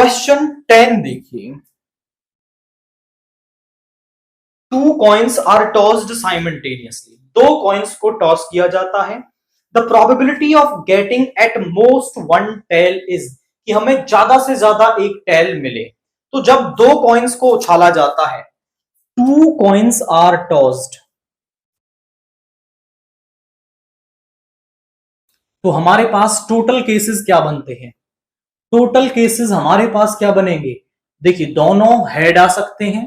Question 10 देखिए, 2 coins are tossed simultaneously, 2 coins को toss किया जाता है। The probability of getting at most 1 tail is, कि हमें ज्यादा से ज्यादा एक टेल मिले। तो जब 2 कॉइन्स को उछाला जाता है, 2 कॉइन्स आर टॉस्ड, तो हमारे पास टोटल केसेस क्या बनते हैं? टोटल केसेस हमारे पास क्या बनेंगे? देखिए, दोनों हेड आ सकते हैं,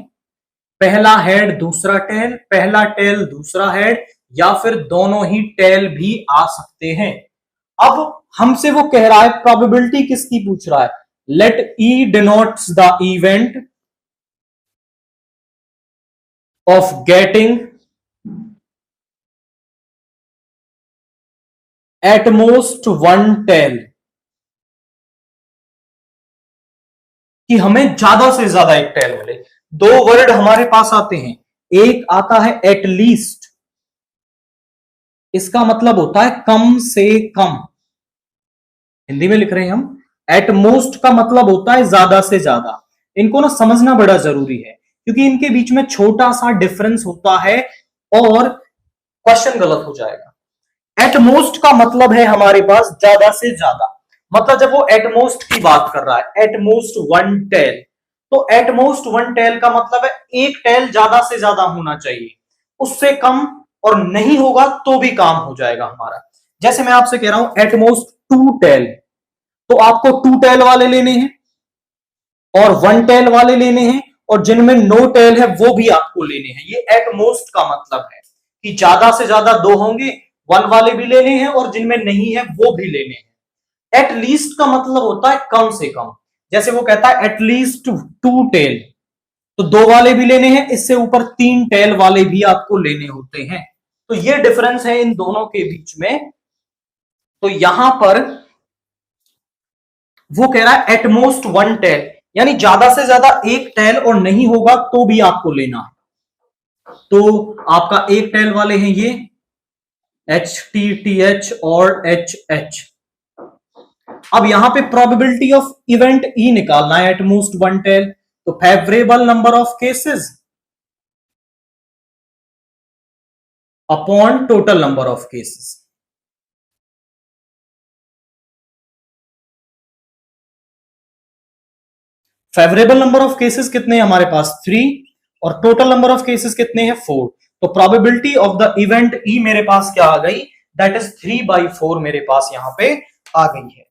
पहला हेड दूसरा टेल, पहला टेल दूसरा हेड, या फिर दोनों ही टेल भी आ सकते हैं। अब हमसे वो कह रहा है प्रोबेबिलिटी किसकी पूछ रहा है? Let E denotes the event of getting at most 1 tail, कि हमें ज्यादा से ज्यादा एक टेल मिले। 2 वर्ड हमारे पास आते हैं, एक आता है एटलीस्ट, इसका मतलब होता है कम से कम, हिंदी में लिख रहे हैं हम। एट मोस्ट का मतलब होता है ज्यादा से ज्यादा। इनको ना समझना बड़ा जरूरी है, क्योंकि इनके बीच में छोटा सा डिफरेंस होता है और क्वेश्चन गलत हो जाएगा। एट मोस्ट का मतलब है हमारे पास ज्यादा से ज्यादा, मतलब जब वो एट मोस्ट की बात कर रहा है, एट मोस्ट 1 टेल, तो एट मोस्ट 1 टेल का मतलब है एक टेल ज्यादा से ज्यादा होना चाहिए, उससे कम और नहीं होगा तो भी काम हो जाएगा हमारा। जैसे मैं आपसे कह रहा हूं एट मोस्ट 2 टेल, तो आपको 2 टेल वाले लेने हैं और 1 टेल वाले लेने हैं, और जिनमें नो टेल है वो भी आपको लेने हैं। ये एट मोस्ट का मतलब है कि ज्यादा से ज्यादा 2 होंगे, 1 वाले भी लेने हैं और जिनमें नहीं है वो भी लेने हैं। एट लीस्ट का मतलब होता है कम से कम, जैसे वो कहता है एटलीस्ट 2 टेल, तो 2 वाले भी लेने हैं, इससे ऊपर 3 टेल वाले भी आपको लेने होते हैं। तो ये डिफरेंस है इन दोनों के बीच में। तो यहां पर वो कह रहा है एटमोस्ट 1 टेल, यानी ज्यादा से ज्यादा एक टेल और नहीं होगा तो भी आपको लेना है। तो आपका एक टेल वाले हैं ये HTTH और HH। अब यहां पे प्रोबेबिलिटी ऑफ इवेंट ई निकालना है, एटमोस्ट 1 टेल, तो favourable number of cases upon total number of cases. Favourable number of cases कितने हैं हमारे पास? 3, और टोटल नंबर ऑफ केसेस कितने हैं? 4। तो probability of the event E मेरे पास क्या आ गई? दैट इज 3/4 मेरे पास यहां पे आ गई है।